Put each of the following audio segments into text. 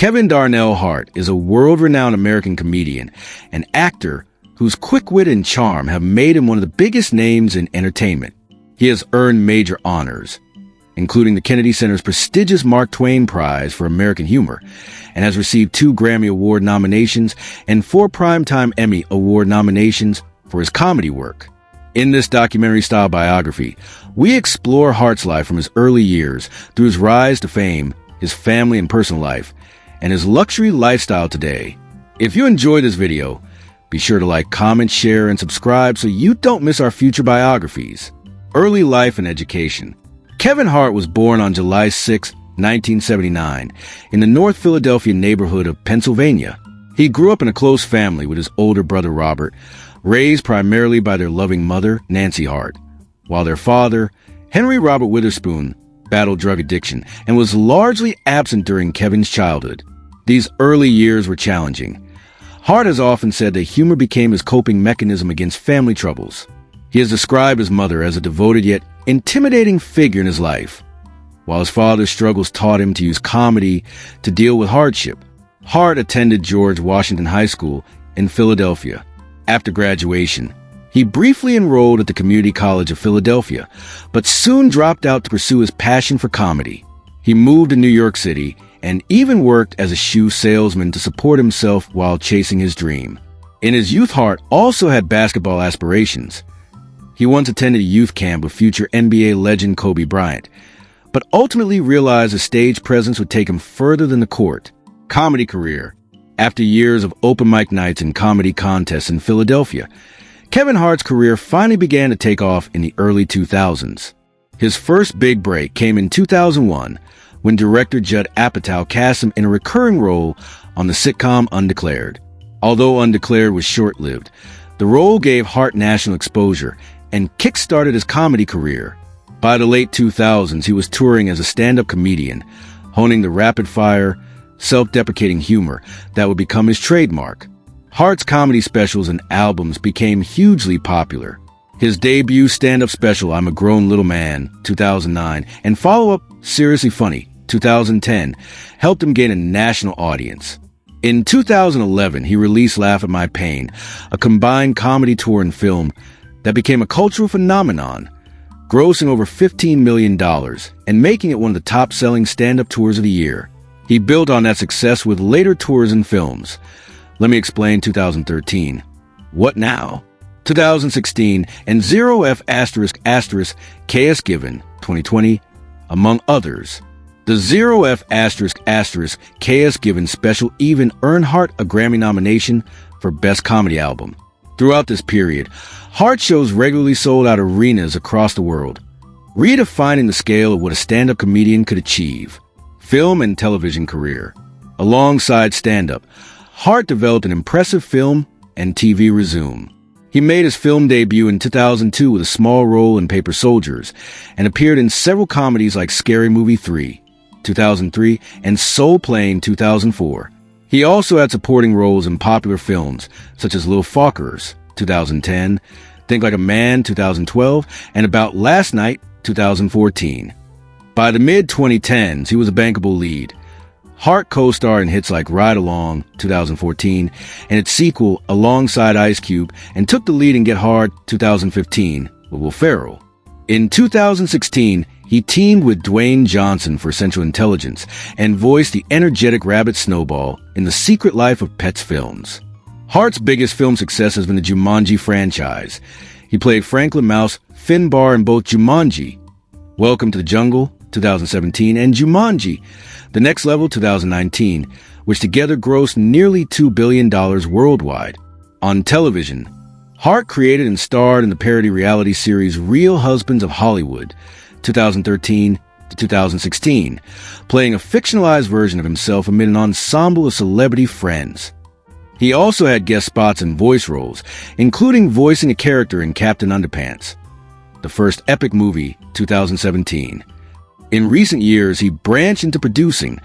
Kevin Darnell Hart is a world-renowned American comedian and actor whose quick wit and charm have made him one of the biggest names in entertainment. He has earned major honors, including the Kennedy Center's prestigious Mark Twain Prize for American Humor, and has received 2 Grammy Award nominations and 4 Primetime Emmy Award nominations for his comedy work. In this documentary-style biography, we explore Hart's life from his early years through his rise to fame, his family and personal life, and his luxury lifestyle today. If you enjoyed this video, be sure to like, comment, share, and subscribe so you don't miss our future biographies. Early life and education. Kevin Hart was born on July 6, 1979, in the North Philadelphia neighborhood of Pennsylvania. He grew up in a close family with his older brother Robert, raised primarily by their loving mother, Nancy Hart, while their father, Henry Robert Witherspoon, battled drug addiction and was largely absent during Kevin's childhood. These early years were challenging. Hart has often said that humor became his coping mechanism against family troubles. He has described his mother as a devoted yet intimidating figure in his life, while his father's struggles taught him to use comedy to deal with hardship. Hart attended George Washington High School in Philadelphia. After graduation, he briefly enrolled at the Community College of Philadelphia, but soon dropped out to pursue his passion for comedy. He moved to New York City and even worked as a shoe salesman to support himself while chasing his dream. In his youth, Hart also had basketball aspirations. He once attended a youth camp with future NBA legend Kobe Bryant, but ultimately realized a stage presence would take him further than the court. Comedy career. After years of open mic nights and comedy contests in Philadelphia, Kevin Hart's career finally began to take off in the early 2000s. His first big break came in 2001, when director Judd Apatow cast him in a recurring role on the sitcom Undeclared. Although Undeclared was short-lived, the role gave Hart national exposure and kick-started his comedy career. By the late 2000s, he was touring as a stand-up comedian, honing the rapid-fire, self-deprecating humor that would become his trademark. Hart's comedy specials and albums became hugely popular. His debut stand-up special, I'm a Grown Little Man, 2009, and follow-up, Seriously Funny, 2010, helped him gain a national audience. In 2011, he released Laugh at My Pain, a combined comedy tour and film that became a cultural phenomenon, grossing over $15 million and making it one of the top-selling stand-up tours of the year. He built on that success with later tours and films. Let me explain 2013. What Now? 2016, and 0F****, KS Given, 2020, among others. The 0F****, KS Given special even earned Hart a Grammy nomination for Best Comedy Album. Throughout this period, Hart shows regularly sold out arenas across the world, redefining the scale of what a stand-up comedian could achieve. Film and television career. Alongside stand-up, Hart developed an impressive film and TV resume. He made his film debut in 2002 with a small role in Paper Soldiers and appeared in several comedies like Scary Movie 3, 2003, and Soul Plane 2004. He also had supporting roles in popular films such as Little Fockers, 2010, Think Like a Man, 2012, and About Last Night, 2014. By the mid-2010s, he was a bankable lead. Hart co-starred in hits like Ride Along, 2014, and its sequel, Alongside Ice Cube, and took the lead in Get Hard, 2015, with Will Ferrell. In 2016, he teamed with Dwayne Johnson for Central Intelligence and voiced the energetic Rabbit Snowball in The Secret Life of Pets films. Hart's biggest film success has been the Jumanji franchise. He played Franklin Mouse Finbar in both Jumanji, Welcome to the Jungle, 2017, and Jumanji, The Next Level, 2019, which together grossed nearly $2 billion worldwide. On television, Hart created and starred in the parody reality series Real Husbands of Hollywood, 2013 to 2016, playing a fictionalized version of himself amid an ensemble of celebrity friends. He also had guest spots and voice roles, including voicing a character in Captain Underpants, the first epic movie, 2017. In recent years, he branched into producing.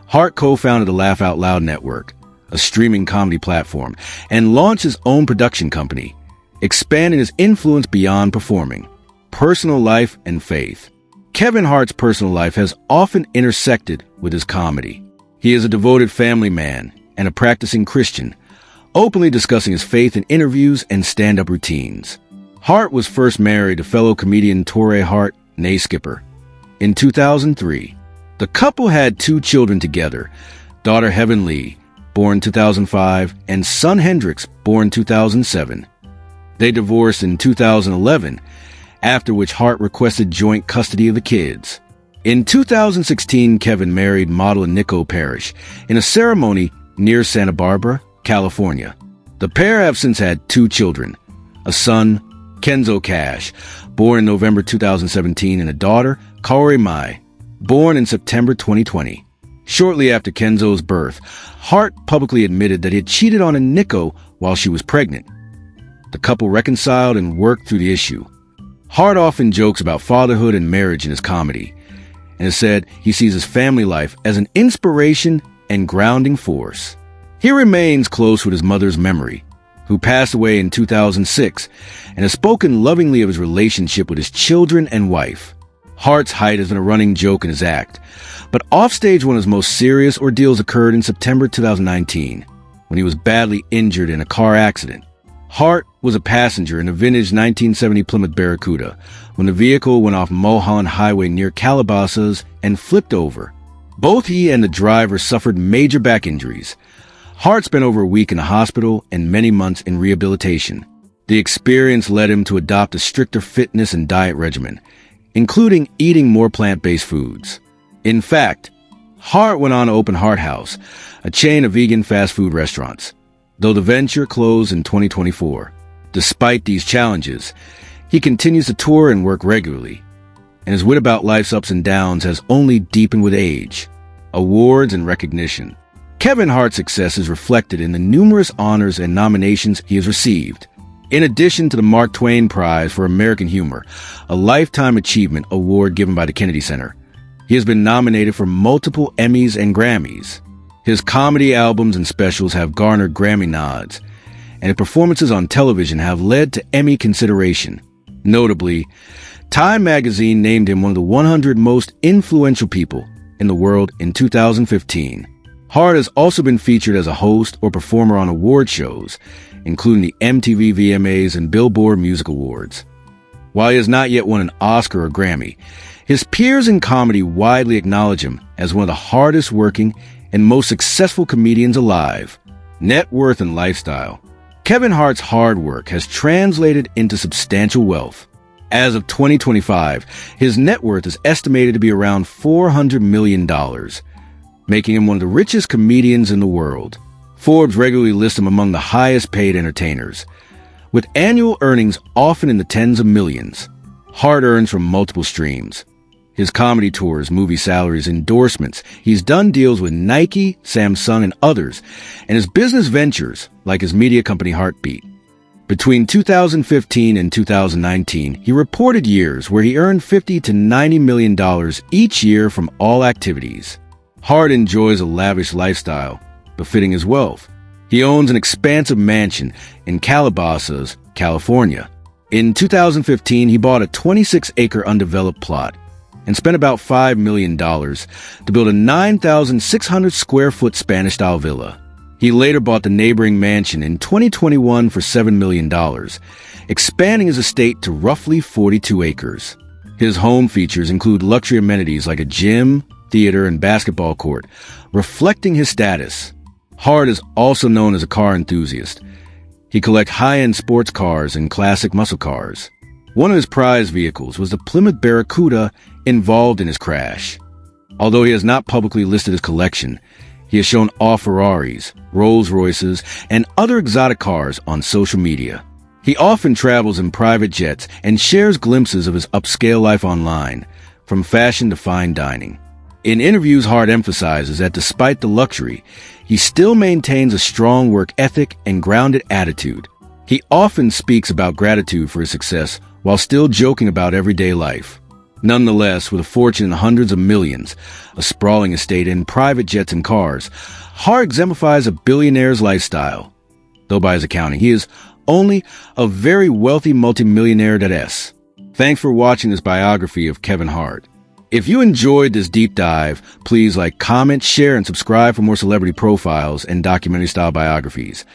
Hart co-founded the Laugh Out Loud Network, a streaming comedy platform, and launched his own production company, expanding his influence beyond performing. Personal life and faith. Kevin Hart's personal life has often intersected with his comedy. He is a devoted family man and a practicing Christian, openly discussing his faith in interviews and stand-up routines. Hart was first married to fellow comedian Darnell Hart, née Skipper, in 2003. The couple had 2 children together, daughter Heaven Lee, born 2005, and son Hendrix, born 2007. They divorced in 2011, after which Hart requested joint custody of the kids. In 2016, Kevin married model Nico Parrish in a ceremony near Santa Barbara, California. The pair have since had 2 children, a son, Kenzo Cash, born in November 2017, and a daughter, Kaori Mai, born in September 2020. Shortly after Kenzo's birth, Hart publicly admitted that he had cheated on Nico while she was pregnant. The couple reconciled and worked through the issue. Hart often jokes about fatherhood and marriage in his comedy, and has said he sees his family life as an inspiration and grounding force. He remains close with his mother's memory, who passed away in 2006, and has spoken lovingly of his relationship with his children and wife. Hart's height has been a running joke in his act, but offstage one of his most serious ordeals occurred in September 2019, when he was badly injured in a car accident. Hart was a passenger in a vintage 1970 Plymouth Barracuda when the vehicle went off Mulholland Highway near Calabasas and flipped over. Both he and the driver suffered major back injuries. Hart spent over a week in the hospital and many months in rehabilitation. The experience led him to adopt a stricter fitness and diet regimen, including eating more plant-based foods. In fact, Hart went on to open Hart House, a chain of vegan fast food restaurants, though the venture closed in 2024. Despite these challenges, he continues to tour and work regularly, and his wit about life's ups and downs has only deepened with age, awards, and recognition. Kevin Hart's success is reflected in the numerous honors and nominations he has received. In addition to the Mark Twain Prize for American Humor, a Lifetime Achievement Award given by the Kennedy Center, he has been nominated for multiple Emmys and Grammys. His comedy albums and specials have garnered Grammy nods, and his performances on television have led to Emmy consideration. Notably, Time magazine named him one of the 100 most influential people in the world in 2015. Hart has also been featured as a host or performer on award shows, including the MTV VMAs and Billboard Music Awards. While he has not yet won an Oscar or Grammy, his peers in comedy widely acknowledge him as one of the hardest working and most successful comedians alive. Net worth and lifestyle. Kevin Hart's hard work has translated into substantial wealth. As of 2025, his net worth is estimated to be around $400 million, making him one of the richest comedians in the world. Forbes regularly lists him among the highest paid entertainers, with annual earnings often in the tens of millions. Hart earns from multiple streams. His comedy tours, movie salaries, endorsements. He's done deals with Nike, Samsung, and others, and his business ventures, like his media company Heartbeat. Between 2015 and 2019, he reported years where he earned $50 to $90 million each year from all activities. Hart enjoys a lavish lifestyle, befitting his wealth. He owns an expansive mansion in Calabasas, California. In 2015, he bought a 26-acre undeveloped plot and spent about $5 million to build a 9,600-square-foot Spanish-style villa. He later bought the neighboring mansion in 2021 for $7 million, expanding his estate to roughly 42 acres. His home features include luxury amenities like a gym, theater, and basketball court, reflecting his status. Hart is also known as a car enthusiast. He collects high-end sports cars and classic muscle cars. One of his prize vehicles was the Plymouth Barracuda involved in his crash. Although he has not publicly listed his collection, he has shown off Ferraris, Rolls-Royces, and other exotic cars on social media. He often travels in private jets and shares glimpses of his upscale life online, from fashion to fine dining. In interviews, Hart emphasizes that despite the luxury, he still maintains a strong work ethic and grounded attitude. He often speaks about gratitude for his success while still joking about everyday life. Nonetheless, with a fortune in the hundreds of millions, a sprawling estate, and private jets and cars, Hart exemplifies a billionaire's lifestyle. Though by his accounting, he is only a very wealthy multimillionaire that is. Thanks for watching this biography of Kevin Hart. If you enjoyed this deep dive, please like, comment, share, and subscribe for more celebrity profiles and documentary-style biographies.